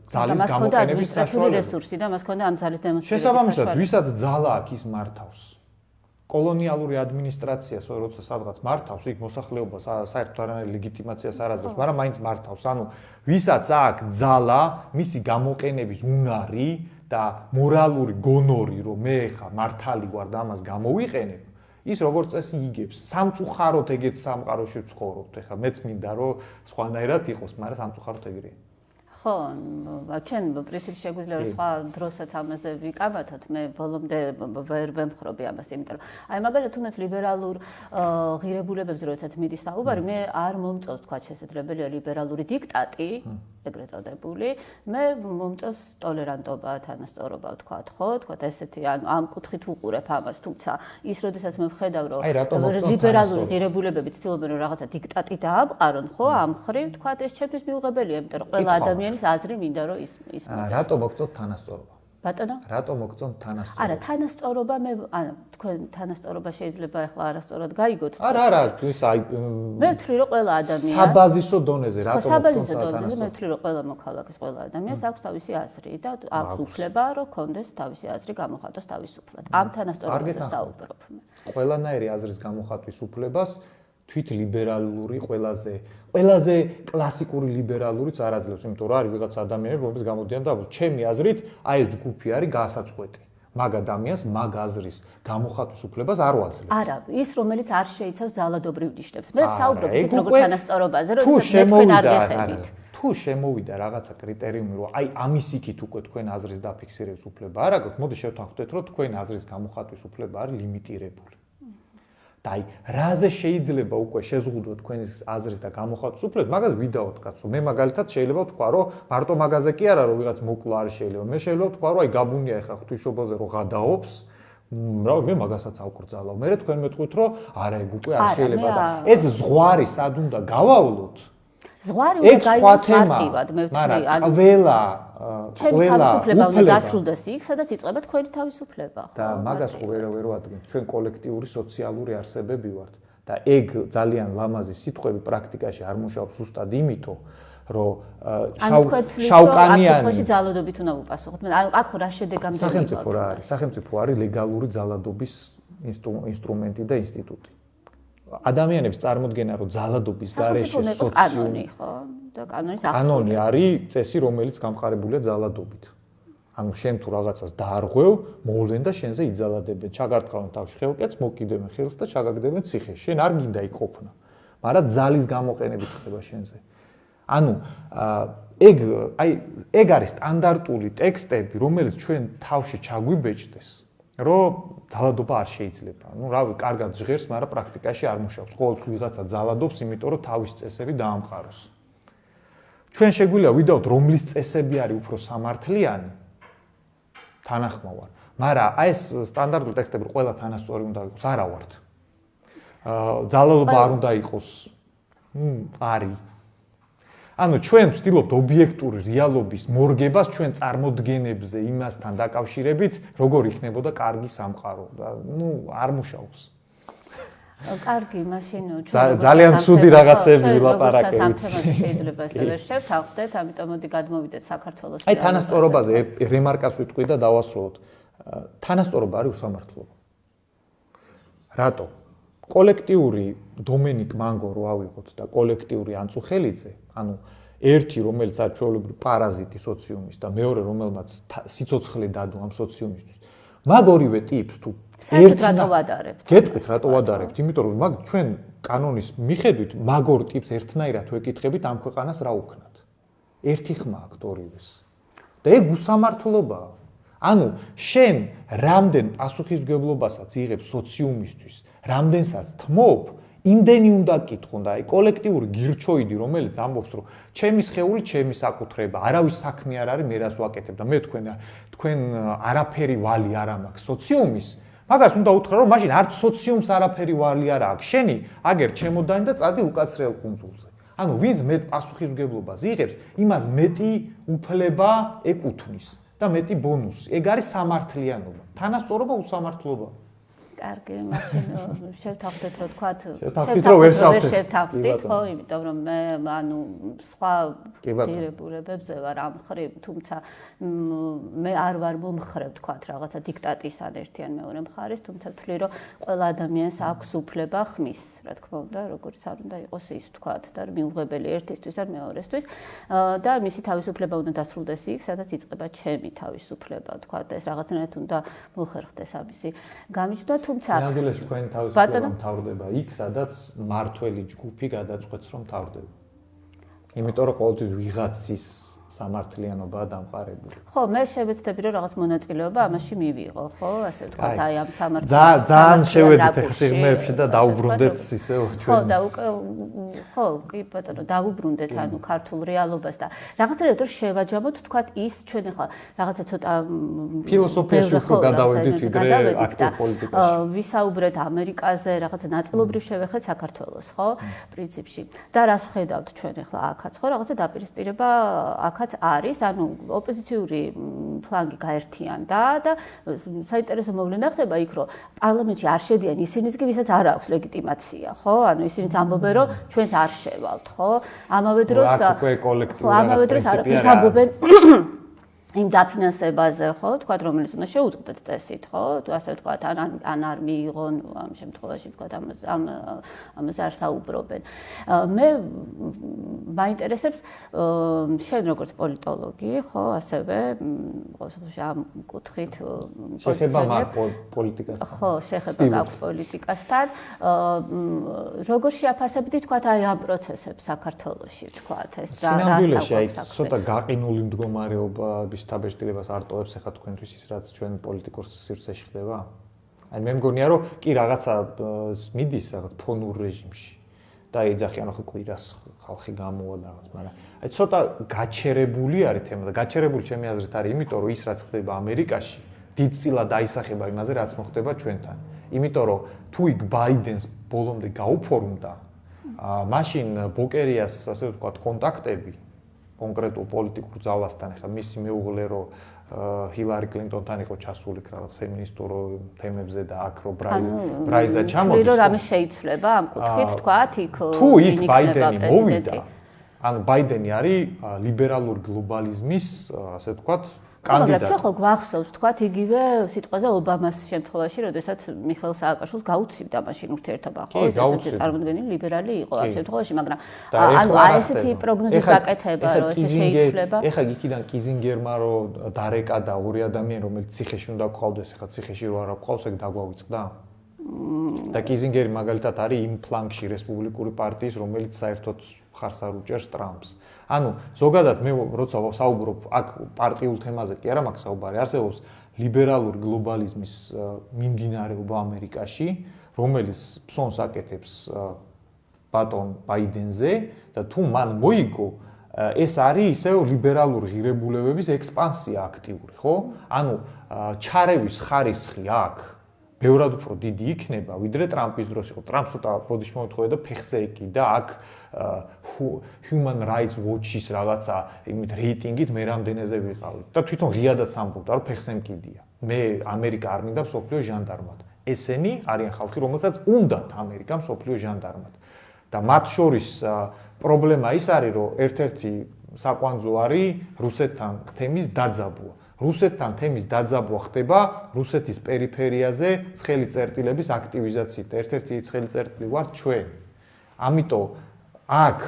ძალის გამოყენების საშუალება. რესურსი და მას ჰქონდა ამ ძალის დემონსტრირების შესაბამისად, ვისაც ძალა აქვს, ის მართავს. კოლონიალური ადმინისტრაციას, როცა სადღაც მართავს, იქ მოსახლეობას საერთოდ არანაირი ლეგიტიმაციას არ აძლევს, მაგრამ მაინც მართავს. ანუ ვისაც აქვს ძალა, მისი გამოყენების უნარი და მორალური გონორი, რომ მე ხა მართალი ვარ და ამას გამოვიყენებ, ის როგორც წესი იგებს. სამწუხაროდ ეგეთ სამყაროში ვცხოვრობთ. ეხლა მეც მინდა რომ სხვანაირად იყოს, მაგრამ სამწუხაროდ ეგრეა. ხო, ჩვენ პრინციპში შეგვიძლია რომ სხვა დროსაც ამაზე ვიკამათოთ, მე ბოლომდე ვერ ვემხრობი ამას, იმიტომ რომ აი მაგალითად თუნდაც ლიბერალურ ღირებულებებზე როდესაც მიდის საუბარი, მე არ მომწონს თქვა შესაძლებელია ლიბერალური დიქტატი, ეგრეთ წოდებული, მე მომწონს ტოლერანტობა, თანასწორობა ვთქვათ, ხო, ვთქვათ ესეთი, ანუ ამ კუთხით უყურებ ამას, თუმცა ის როდესაც მე ვხედავ რომ ლიბერალური ღირებულებები ცდილობენ რომ რაღაცა დიქტატი დაამყარონ, ხო, ამ ხრივ ვთქვათ ეს ჩემთვის მიუღებელია, იმიტომ რომ ყველა ადამიანის აზრი მინდა რომ ის რატო მოგწონთ თანასწორობა? ბატონო? რატო მოგწონთ თანასწორობა? არა, თანასწორობა მე ანუ თქვენ თანასწორობა შეიძლება ახლა არასწორად გაიგოთ. არა, ის აი მე ვთვლი რომ ყველა ადამიანს საბაზისო დონეზე რატო მოგწონთ საბაზისო დონეზე მე ვთვლი რომ ყველა მოქალაქეს, ყველა ადამიანს აქვს თავისი აზრი და აქვს უფლება რომ კონდეს თავისი აზრი გამოხატოს თავისუფლად. ამ თანასწორობაზე საუბრობ მე. ყველანაირი აზრის გამოხატვის უფლებას თვით ლიბერალური ყველაზე კლასიკური ლიბერალურიც არ აძლევს, იმიტომ რომ არის ვიღაც ადამიანები, რომლებიც გამოდიან და ჩემი აზრით, აი ეს ჯგუფი არის გასაწყვეტი. მაგ ადამიანს მაგ აზრის გამოხატვის უფლებას არ უაძლევს. არა, ის რომელიც არ შეიცავს ძალადობრივ ნიშნებს. მე ვსაუბრობ ისეთ როგორ თანასწორობაზე, რომ თქვენ არ გეხებით. თუ შემოვიდა რაღაცა კრიტერიუმი, რომ აი ამის იქით უკვე თქვენ აზრის დაფიქსირების უფლება არ აქვს, მოდი შევთანხმდეთ, რომ თქვენ აზრის გამოხატვის უფლება არის ლიმიტირებული. და აი, რაზე შეიძლება უკვე შეზღუდოთ თქვენის აზრის და გამოხატვის უფლებას, მაგას ვიდაოთ კაცო. მე მაგალითად შეიძლება ვთქვა, რომ მარტო მაგაზე კი არა, რომ ვიღაც მოკლა არ შეიძლება. მე შეიძლება ვთქვა, რომ აი გაბუნია ეხა ღვთისმშობელზე რომ გადაობს, მე მაგასაც ავკრძალავ. მე თქვენ მეტყვით, რომ არა, ეგ უკვე არ შეიძლება და ეს ზღვარი სად უნდა გავავლოთ? ზღვარი უნდა გაიგოს მარტივად, მე ვთვლი, ანუ ყველა თავისუფლება უნდა დასრულდეს იქ, სადაც იწყება თქვენი თავისუფლება, ხო? და მაგას ხო ვერ ვადგინთ. ჩვენ კოლექტიური სოციალური არსებები ვართ და ეგ ძალიან ლამაზი სიტყვები პრაქტიკაში არ მუშაობს ზუსტად იმიტომ, რომ შავკანიანი შემთხვევაში ძალადობით უნდა უპასუხოთ. მე აქ ხო რა შედეგამდე სახელმწიფო რა არის? სახელმწიფო არის ლეგალური ძალადობის ინსტრუმენტი და ინსტიტუტი. ადამიანებს წარმოქმნა რომ ძალადობის გარეშე კანონი, ხო? და კანონის აღსრულება. კანონი არის წესი, რომელიც გამყარებულია ძალადობით. ანუ შენ თუ რაღაცას დაარღვევ, მოვლენ და შენზე იძალადებენ. ჩაგარტყავენ თავში ხელკეთს, მოკიდებენ ხელს და ჩაგაგდებენ ციხეში. შენ არ გინდა იქ ყოფნა. მაგრამ ძალის გამოყენებით ხდება შენზე. ანუ ეგ არის სტანდარტული ტექსტები, რომელიც ჩვენ თავში ჩაგვიბეჭდეს, რომ ძალადობა არ შეიძლება. ნუ რავი, კარგად ჟღერს, მაგრამ პრაქტიკაში არ მუშაობს. ყოველთვის ვიღაცა ძალადობს, იმიტომ რომ თავის წესები დაამყაროს. ჩვენ შეგვიძლია ვიდაოთ, რომლის წესები არის უფრო სამართლიანი, თანახმოვარ. მაგრამ აი ეს სტანდარტული ტექსტები ყველა თანასწორი უნდა იყოს, არა ვართ. ძალადობა არ უნდა იყოს. არის. ანუ ჩვენ ვცდილობთ ობიექტური რეალობის მორგებას ჩვენ წარმოდგენებზე იმასთან დაკავშირებით, როგორ იქნებოდა კარგი სამყარო და არ მუშაობს. კარგი, მაშინ ძალიან ცუდი რაღაცები ვილაპარაკებით. შეიძლება ესე ვერ შევთანხმდეთ, ამიტომ მოდი გადმოვიდეთ საქართველოს. აი თანასწორობაზე რემარკას ვიტყვი და დავასრულოთ. თანასწორობა არის უსამართლობა. რატო? კოლექტიური დომენიკ მანგო რო ავიღოთ და კოლექტიური ანწუხელიძე, ანუ ერთი რომელიც არის ჩვეულებრივი პარაზიტი სოციუმის და მეორე რომელმაც სიცოცხლე დადო ამ სოციუმისთვის. მაგ ორივე ტიპს თუ ერთად ვადარებთ. გეტყვით რატო ვადარებთ? იმიტომ რომ მაგ ჩვენ კანონის მიხედვით მაგ ორ ტიპს ერთნაირად ვეკითხებით ამ ქვეყანას რა უქნათ. ერთი ხმა აქვთ ორივეს. და ეგ უსამართლობაა. ანუ შენ რამდენ პასუხისმგებლობასაც იღებ სოციუმისთვის, რამდენსაც თმობ, იმდენი უნდა კითხონ და აი კოლექტიური გირჩოიდი, რომელიც ამბობს, რომ ჩემი სხეული, ჩემი საკუთრება, არავის საქმე არ არის, მე რას ვაკეთებ და მე თქვენ არაფერი ვალი არ მაქვს სოციუმის, მაგას უნდა უთხრა, რომ მაშინ არც სოციუმს არაფერი ვალი არ აქვს. შენი აგერ ჩემოდანი და წადი უკაცრიელ კუნძულზე. ანუ ვინც მეტ პასუხისმგებლობას იღებს, იმას მეტი უფლება ეკუთვნის და მეტი ბონუსი. ეგ არის სამართლიანობა. თანასწორობა უსამართლობა. კარგი, მაშინ შევთანხმდეთ, რომ თქვათ, შევთანხმდით, ხო, იმიტომ რომ მე ანუ სხვა ღირებულებებზე ვარ ამ ხრივ, თუმცა მე არ ვარ მომხრე, თქვათ, რაღაცა დიქტატის ან ერთი ან მეორე მხარეს, თუმცა ვთვლი, რომ ყველა ადამიანს აქვს უფლება ხმის, რა თქმა უნდა, როგორც არ უნდა იყოს ის, თქვათ, და მიუღებელი ერთისთვის ან მეორესთვის და მისი თავისუფლება უნდა დასრულდეს იქ, სადაც იწყება ჩემი თავისუფლება, თქვათ, ეს რაღაცნაირად უნდა მოხერხდეს ამისი გამიჯდა. თუმცა სინამდვილეში თქვენი თავისუფლება მთავრდება იქ, სადაც მართველი ჯგუფი გადაწყვეტს, რომ მთავრდება. იმიტომ რომ ყოველთვის ვიღაცის სამართლიანობაა დამყარებული. ხო, მე შევეცდები რომ რაღაც მონაწილეობა ამაში მივიღო, ხო, ასე ვთქვათ, აი ამ ძალიან შევედით ახლა სიღრმეებში და დაუბრუნდეთ ისევ ჩვენ. ხო, და ხო, კი ბატონო, დაუბრუნდეთ ანუ ქართულ რეალობას და რაღაცნაირად რომ შევაჯამოთ, ვთქვათ, ის ჩვენ ახლა რაღაცა ცოტა ფილოსოფიაში უფრო გადავედით ვიდრე აქტიურ პოლიტიკაში. ვისაუბრეთ ამერიკაზე, რაღაცა ნაწილობრივ შევეხეთ საქართველოს, ხო, პრინციპში. და რას ხედავთ ჩვენ ახლა აქაც, ხო, რაღაცა დაპირისპირება აქაც არის, ანუ ოპოზიციური ფლანგი გაერთიანდა და საინტერესო მოვლენა ხდება იქ, რომ პარლამენტში არ შედიან ისინიც კი, ვისაც არ აქვს ლეგიტიმაცია, ხო? ანუ ისინიც ამბობენ, რომ ჩვენც არ შევალთ, ხო? ამავე დროს ამავე დროს არაფერს ამბობენ იმ დაფინანსებაზე, ხო, თქვათ, რომელიც უნდა შეუწყდეთ წესით, ხო? თუ ასე ვთქვათ, ან არ მიიღონ, ამ შემთხვევაში ვთქვათ, ამას არ საუბრობენ. მე მაინტერესებს შენ როგორც პოლიტოლოგი, ხო, ასევე ამ კუთხით შეხება პოლიტიკასთან. ხო, შეხება გაქვს პოლიტიკასთან. როგორ შეაფასებდი, თქვათ, აი ამ პროცესებს საქართველოში, თქვათ, ეს რა სინამდვილეში აი ცოტა გაყინული მდგომარეობა დაბეჭდილებას არ ტოვებს ახლა თქვენთვის ის რაც ჩვენ პოლიტიკურ სივრცეში ხდება? აი მე მგონია რომ კი რაღაცა მიდის რაღაც ფონურ რეჟიმში და ეძახიან ხო კვირას ხალხი გამოვა და რაღაც, მაგრამ აი ცოტა გაჩერებული არის თემა და გაჩერებული ჩემი აზრით არის იმიტომ რომ ის რაც ხდება ამერიკაში დიდწილად დაისახება იმაზე რაც მოხდება ჩვენთან. იმიტომ რომ თუ იქ ბაიდენს ბოლომდე გაუფორმდა, მაშინ ბოკერიას ასე ვთქვათ კონტაქტები კონკრეტულ პოლიტიკურ ძალასთან, ახლა მისი მეუღლე რო ჰილარი კლინტონთან იყო ჩასული რაღაც ფემინისტურ თემებზე და აქ რო ბრაიზა ჩამოდის. რომ რამე შეიცვლება ამ კუთხით, თქვათ, იქ თუ იქ ბაიდენი მოვიდა, ანუ ბაიდენი არის ლიბერალური გლობალიზმის, ასე ვთქვათ, კანდიდატი. მაგრამ ხო გვახსოვს, თქვათ, იგივე სიტყვაზე ობამას შემთხვევაში, როდესაც მიხეილ სააკაშვილს გაუცივდა მაშინ ურთიერთობა, ხო, ეს ესეთი წარმოდგენილი ლიბერალი იყო ამ შემთხვევაში, მაგრამ ანუ ესეთი პროგნოზის გაკეთება, რომ ესე შეიცვლება. ეხლა იქიდან კიზინგერმა რო დარეკა და ორი ადამიანი, რომელიც ციხეში უნდა გყავდეს, ეხლა ციხეში რო არ გყავს, ეგ დაგვავიწყდა. და კიზინგერი მაგალითად არის იმ ფლანგში რესპუბლიკური პარტიის, რომელიც საერთოდ ხარს არ უჭერს ტრამპს. ანუ ზოგადად მე როცა საუბრობ აქ პარტიულ თემაზე კი არა მაქვს საუბარი, არსებობს ლიბერალური გლობალიზმის მიმდინარეობა ამერიკაში, რომელიც ფსონს აკეთებს ბატონ ბაიდენზე და თუ მან მოიგო, ეს არის ისევ ლიბერალური ღირებულებების ექსპანსია აქტიური, ხო? ანუ ჩარევის ხარისხი აქ ბევრად უფრო დიდი იქნება, ვიდრე ტრამპის დროს იყო. ტრამპს ცოტა ბოდიში მოეთხოვდა ფეხზე ეკიდა აქ Human Rights Watch-ის რაღაცა იმით რეიტინგით მე რამდენეზე ვიყავი და თვითონ ღიადაც ამბობდა რომ ფეხზე მკიდია. მე ამერიკა არ მინდა მსოფლიო ჟანდარმად. ესენი არიან ხალხი, რომელსაც უნდათ ამერიკა მსოფლიო ჟანდარმად. და მათ შორის პრობლემა ის არის, რომ ერთ-ერთი საკვანძო არის რუსეთთან თემის დაძაბვა. რუსეთთან თემის დაძაბვა ხდება რუსეთის პერიფერიაზე ცხელი წერტილების აქტივიზაციით. ერთ-ერთი ცხელი წერტილი ვართ ჩვენ. ამიტომ აქ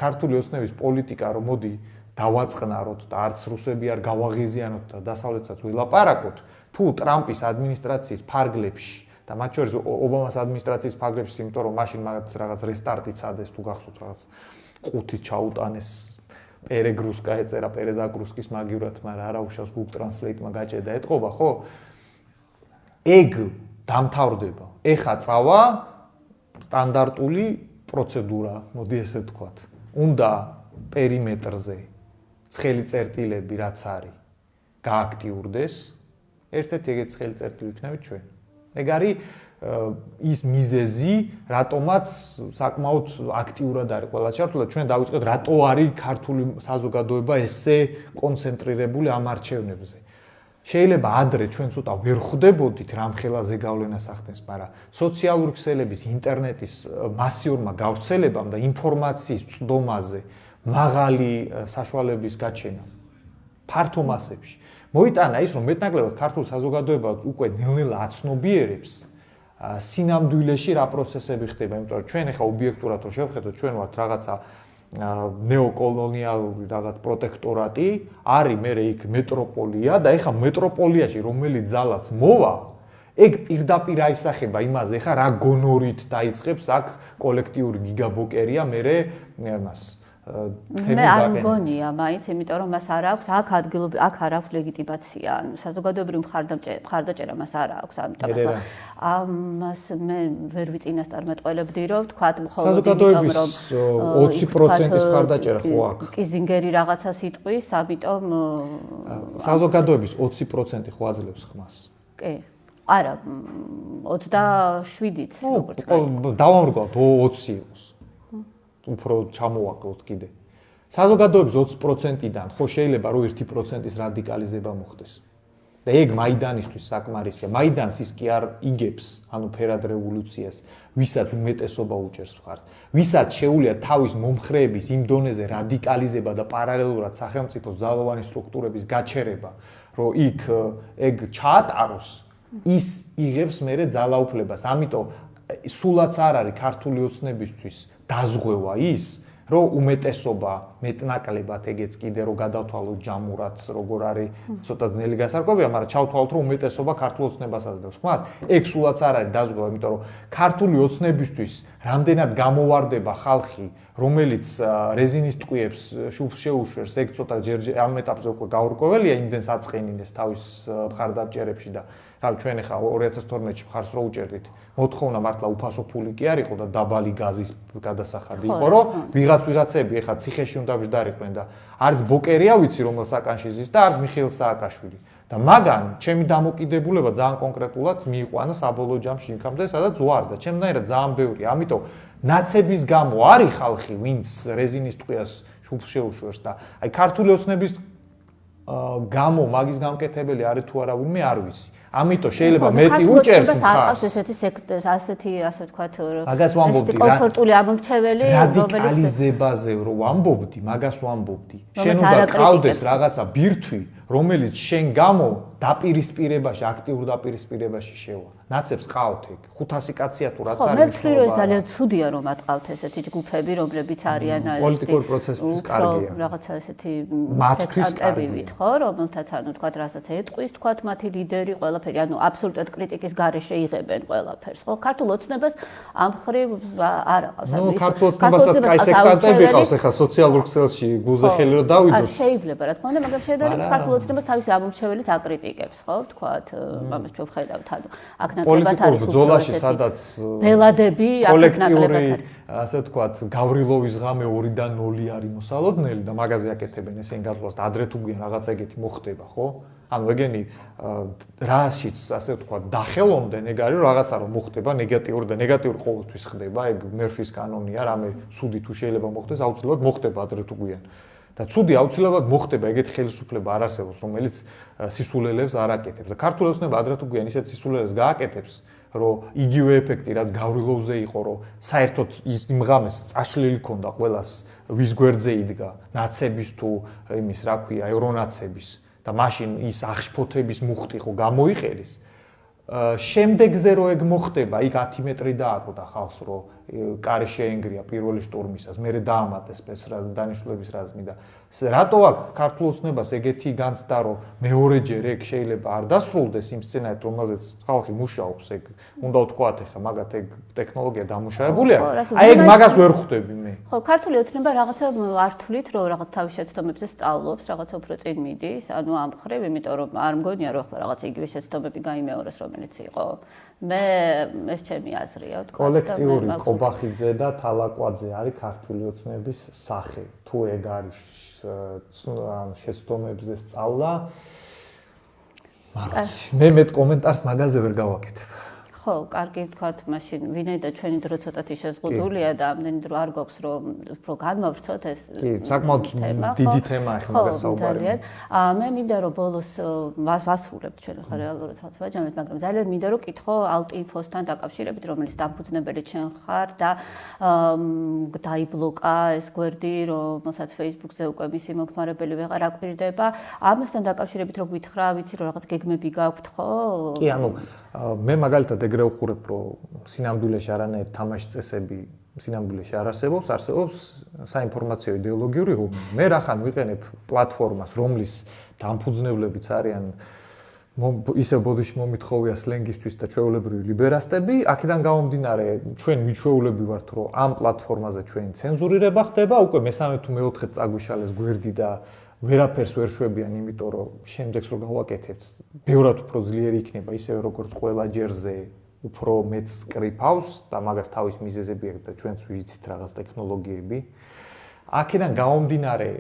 ქართული ოცნების პოლიტიკა რომ მოდი დავაწყნაროთ და არც რუსები არ გავაღიზიანოთ და დასავლეთსაც ვილაპარაკოთ, თუ ტრამპის ადმინისტრაციის ფარგლებში და მათ შორის ობამას ადმინისტრაციის ფარგლებში, იმიტომ რომ მაშინ მაგათ რაღაც რესტარტი წადეს, თუ გახსოვთ რაღაც ყუთით ჩაუტანეს პერეგრუსკა ეწერა პერეზაგრუსკის მაგივრად, მაგრამ არა უშავს Google Translate-მა გაჭედა ეთყობა, ხო? ეგ დამთავრდება. ეხა წავა სტანდარტული პროცედურა, მოდი ესე ვთქვათ. უნდა პერიმეტრზე ცხელი წერტილები რაც არის, გააქტიურდეს. ერთ-ერთი ეგეთი ცხელი წერტილი ვიქნებით ჩვენ. ეგ არის ის მიზეზი, რატომაც საკმაოდ აქტიურად არის ყველა ჩართული. ჩვენ დავიწყეთ, რატო არის ქართული საზოგადოება ესე კონცენტრირებული ამ არჩევნებზე. შეიძლება ადრე ჩვენ ცოტა ვერ ხვდებოდით რამხელა ზეგავლენას ახდენს, მაგრამ სოციალური ქსელების, ინტერნეტის მასიურმა გავრცელებამ და ინფორმაციის წვდომაზე მაღალი საშუალებების გაჩენა ფართო მასებში მოიტანა ის, რომ მეტნაკლებად ქართულ საზოგადოებას უკვე ნელ-ნელა აცნობიერებს სინამდვილეში რა პროცესები ხდება, იმიტომ რომ ჩვენ ახლა ობიექტურად რო შევხედოთ, ჩვენ ვართ რაღაცა ნეოკოლონიალური რაღაც პროტექტორატი, არის მე იქ მეტროპოლია და ეხა მეტროპოლიაში რომელიც ძალაც მოვა, ეგ პირდაპირ აისახება იმაზე, ხა რა გონორით დაიწყებს აქ კოლექტიური გიგაბოკერია მერე მას მე არ მგონია მაინც, იმიტომ რომ მას არ აქვს აქ ადგილობრივ აქ არ აქვს ლეგიტიმაცია, ანუ საზოგადოებრივი მხარდაჭერა მას არ აქვს, ამიტომ ამას მე ვერ ვიწინასწარმეტყველებდი, რომ თქვა მხოლოდ იმიტომ რომ 20%-ის მხარდაჭერა ხო აქვს. კიზინგერი რაღაცას იტყვის, ამიტომ საზოგადოების 20% ხო აძლევს ხმას. კი. არა, 27-ით როგორც თქვა. დავამრგვალთ 20 იყოს. უფრო ჩამოვაკლოთ კიდე. საზოგადოების 20%-დან ხო შეიძლება რომ 1%-ის რადიკალიზება მოხდეს. და ეგ მაიდანისთვის საკმარისია. მაიდანს ის კი არ იგებს, ანუ ფერად რევოლუციას, ვისაც უმეტესობა უჭერს მხარს. ვისაც შეუძლია თავის მომხრეების იმ დონეზე რადიკალიზება და პარალელურად სახელმწიფოს ძალოვანი სტრუქტურების გაჩერება, რომ იქ ეგ ჩაატაროს, ის იღებს მერე ძალაუფლებას. ამიტომ სულაც არ არის ქართული ოცნებისთვის დაზღვევა ის, რომ უმეტესობა მეტნაკლებად ეგეც კიდე რომ გადავთვალოთ ჯამურად, როგორ არის ცოტა ძნელი გასარკვევია, მაგრამ ჩავთვალოთ რომ უმეტესობა ქართულ ოცნებას აძლევს. ხმათ, ეგ სულაც არ არის დაზღვევა, იმიტომ რომ ქართული ოცნებისთვის რამდენად გამოვარდება ხალხი, რომელიც რეზინის ტყვიებს შუბს შეუშვერს, ეგ ცოტა ამ ეტაპზე უკვე გაურკვეველია, იმდენს აწყენინეს თავის მხარდამჭერებში და რავი, ჩვენ ახლა 2012-ში მხარს რო უჭერდით, მოთხოვნა მართლა უფასო ფული კი არ იყო და დაბალი გაზის გადასახადი იყო, რომ ვიღაცები ახლა ციხეში უნდა ბჟდარიყვნენ და არც ბოკერია ვიცი რომელ საკანში ზის და არც მიხეილ სააკაშვილი. და მაგან ჩემი დამოკიდებულება ძალიან კონკრეტულად მიიყვანა საბოლოო ჯამში იქამდე, სადაც უარდა. ჩემნაირად ძალიან ბევრი. ამიტომ ნაცების გამო არის ხალხი, ვინც რეზინის ტყვიას შუბს შეუშვერს და აი ქართული ოცნების გამო მაგის გამკეთებელი არის თუ არა ვინმე არ ვიცი. ამიტომ შეიძლება მეტი უჭერს მხარს. ასეთი ასე ვთქვათ, მაგას ვამბობდი რა. კომფორტული ამომრჩეველი, რადიკალიზებაზე რო ვამბობდი, მაგას ვამბობდი. შენ უნდა ყავდეს რაღაცა ბირთვი, რომელიც შენ გამო დაპირისპირებაში, აქტიურ დაპირისპირებაში შევა. ნაცებს ყავთ ეგ. 500 კაცია თუ რაც არის. მე ვთვლი რომ ძალიან ცუდია რომ ატყავთ ესეთი ჯგუფები, რომლებიც არიან პოლიტიკური პროცესისთვის კარგია. რაღაცა ესეთი მათთვის ხო, რომელთაც ანუ თქვათ რასაც ეტყვის, თქვათ მათი ლიდერი ყველაფერი, ანუ აბსოლუტურად კრიტიკის გარეშე იღებენ ყველაფერს. ხო, ქართულ ოცნებას ამ ხრივ არ აყავს. ანუ ქართულ ოცნებასაც კაი სექტანტები ყავს, ახლა სოციალურ ქსელში გულზე ხელი რომ დავიდოს. შეიძლება რა თქმა უნდა, მაგრამ შეიძლება ქართულ ოცნებას თავისი ამომრჩეველიც აკრიტიკებს, ხო, თქვათ, ამას ჩვენ ვხედავთ, ანუ აქ პოლიტიკურ ბრძოლაში, სადაც ბელადები, კოლექტიური, ასე ვთქვათ, გავრილოვის ღამე 2-დან 0 არის მოსალოდნელი და მაგაზე აკეთებენ ესენი გაწვას და ადრე თუ გვიან რაღაც ეგეთი მოხდება, ხო? ანუ ეგენი რაშიც, ასე ვთქვათ, დახელომდნენ, ეგ არის რაღაცა რომ მოხდება ნეგატიური და ნეგატიური ყოველთვის ხდება, ეგ მერფის კანონია, რამე ცუდი თუ შეიძლება მოხდეს, აუცილებლად მოხდება ადრე თუ გვიან. და ცუდი აუცილებლად მოხდება, ეგეთი ხელისუფლება არ არსებობს, რომელიც სისულელებს არ აკეთებს. და ქართული ოცნება ადრე თუ გვიან ისეთ სისულელებს გააკეთებს, რომ იგივე ეფექტი რაც გავრილოვზე იყო, რომ საერთოდ იმ ღამეს წაშლილი ქონდა ყველას ვის გვერდზე იდგა, ნაცების თუ იმის, რა ქვია, ევრონაცების და მაშინ ის აღშფოთების მუხტი ხო გამოიყერის. შემდეგზე რო ეგ მოხდება, იქ 10 მეტრი დააკვდა ხალხს, რომ კარი შეენგრია პირველი შტურმისას, მერე დაამატეს დანიშნულების რაზმი და რატო აქვს ქართულ ოცნებას ეგეთი განცდა, რომ მეორეჯერ ეგ შეიძლება არ დასრულდეს იმ სცენარით, რომელზეც ხალხი მუშაობს, ეგ უნდა ვთქვათ ახლა მაგათ ეგ ტექნოლოგია დამუშავებულია. აი ეგ მაგას ვერ ხვდები მე. ხო, ქართული ოცნება რაღაცა არ თვლით, რომ რაღაც თავის შეცდომებზე სწავლობს, რაღაცა უფრო წინ მიდის, ანუ ამ ხრივ, იმიტომ რომ არ მგონია, რომ ახლა რაღაცა იგივე შეცდომები გაიმეოროს, რომელიც იყო. მე ეს ჩემი აზრია, ვთქვათ. კოლექტიური ყობახიძე და თალაკვაძე არის ქართული ოცნების სახე. თუ ეგ არის შეცდომებზე სწავლა. მაგრამ მე მეტ კომენტარს მაგაზე ვერ გავაკეთებ. ხო, კარგი ვთქვათ, მაშინ ვინაიდან ჩვენი დრო ცოტათი შეზღუდულია და ამდენი დრო არ გვაქვს, რომ უფრო განმავრცოთ ეს კი, საკმაოდ დიდი თემა ახლა მაგას საუბარი. მე მინდა რომ ბოლოს ვასრულებთ ჩვენ ახლა რეალურად რაღაც ვაჯამეთ, მაგრამ ძალიან მინდა რომ კითხო ალტინფოსთან დაკავშირებით, რომელიც დამფუძნებელი ჩვენ ხარ და დაიბლოკა ეს გვერდი, რომელსაც Facebook-ზე უკვე მისი მომხმარებელი ვეღარ აკვირდება. ამასთან დაკავშირებით რომ გითხრა, ვიცი რომ რაღაც გეგმები გაქვთ, ხო? კი, ანუ მე მაგალითად ეგრე ვუყურებ, რომ სინამდვილეში არანაირი თამაშის წესები სინამდვილეში არ არსებობს, არსებობს საინფორმაციო იდეოლოგიური ომი. მე რახან ვიყენებ პლატფორმას, რომლის დამფუძნებლებიც არიან ისე ბოდიში მომითხოვია სლენგისთვის და ჩვეულებრივი ლიბერასტები, აქედან გამომდინარე, ჩვენ მიჩვეულები ვართ, რომ ამ პლატფორმაზე ჩვენი ცენზურირება ხდება, უკვე მესამე თუ მეოთხედ წაგვიშალეს გვერდი და ვერაფერს ვერ შვებიან, იმიტომ რომ შემდეგს რო გავაკეთებთ, ბევრად უფრო ძლიერი იქნება, ისევე როგორც ყველა ჯერზე უფრო მეც კრიფავს და მაგას თავის მიზეზები აქვს და ჩვენც ვიცით რაღაც ტექნოლოგიები. აქედან გამომდინარე,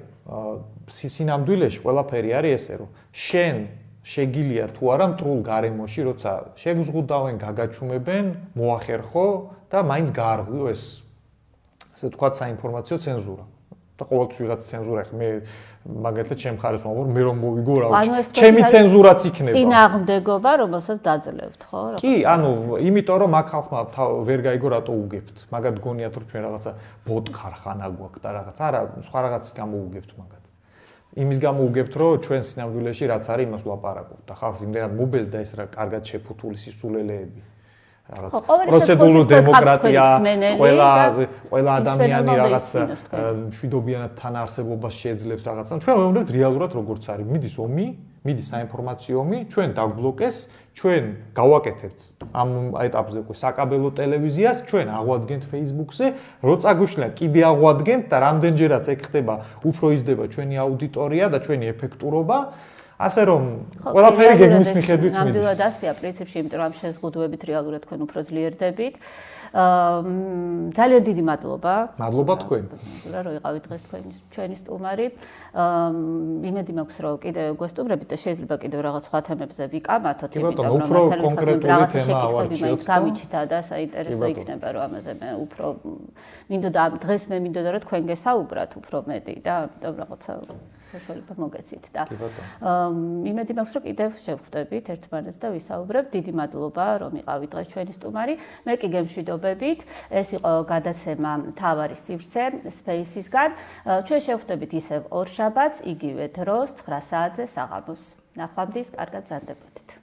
სინამდვილეში ყველაფერი არის ესე, რომ შენ შეგილია თუ არა მტრულ გარემოში, როცა შეგზღუდავენ, გაგაჩუმებენ, მოახერხო და მაინც გაარღვიო ეს ასე ვთქვათ საინფორმაციო ცენზურა. და ყოველთვის ვიღაც ცენზურა ხე მე მაგალითად ჩემ ხარეს მომავალ მე რომ მოვიგო რა ვიცი ჩემი ცენზურაც იქნება წინააღმდეგობა რომელსაც დაძლევთ ხო კი ანუ იმიტომ რომ მაგ ხალხმა ვერ გაიგო რატო უგებთ მაგათ გონიათ რომ ჩვენ რაღაცა ბოტ ქარხანა გვაქვს და რაღაც არა სხვა რაღაცის გამო უგებთ მაგათ იმის გამო უგებთ რომ ჩვენ სინამდვილეში რაც არის იმას ვლაპარაკობთ და ხალხს იმდენად მობეზდა ეს რა კარგად შეფუთული სისულელეები რაღაც პროცედურული დემოკრატია ყველა ადამიანი რაღაც მშვიდობიანად თან არსებობას შეძლებს რაღაცა ჩვენ ვეუბნებთ რეალურად როგორც არის მიდის ომი მიდის საინფორმაციო ომი ჩვენ დაგბლოკეს ჩვენ გავაკეთებთ ამ ეტაპზე უკვე საკაბელო ტელევიზიას ჩვენ აღვადგენთ Facebook-ზე როცა გვიშლა კიდე აღვადგენთ და რამდენჯერაც ეგ ხდება უფრო იზრდება ჩვენი აუდიტორია და ჩვენი ეფექტურობა ასე რომ ყველაფერი გეგმის მიხედვით მიდის. ნამდვილად ასეა პრინციპში, იმიტომ რომ ამ შეზღუდვებით რეალურად თქვენ უფრო ძლიერდებით. ძალიან დიდი მადლობა. მადლობა თქვენ. რომ იყავით დღეს ჩვენი სტუმარი. იმედი მაქვს რომ კიდევ გვესტუმრებით და შეიძლება კიდევ რაღაც სხვა თემებზე ვიკამათოთ, იმიტომ რომ უფრო კონკრეტული თემა ავარჩიოთ. გამიჩნდა და საინტერესო იქნება რომ ამაზე მე უფრო მინდოდა დღეს მე მინდოდა რომ თქვენ გესაუბრათ უფრო მეტი და ამიტომ რაღაცა საშუალება მოგეცით და იმედი მაქვს რომ კიდევ შევხვდებით ერთმანეთს და ვისაუბრებთ. დიდი მადლობა რომ იყავით დღეს ჩვენი სტუმარი. მე კი გემშვიდობებით. ეს იყო გადაცემა მთავარი სივრცე Space-ისგან. ჩვენ შევხვდებით ისევ ორ შაბათს იგივე დროს 9 საათზე საღამოს. ნახვამდის, კარგად ბრძანდებოდით.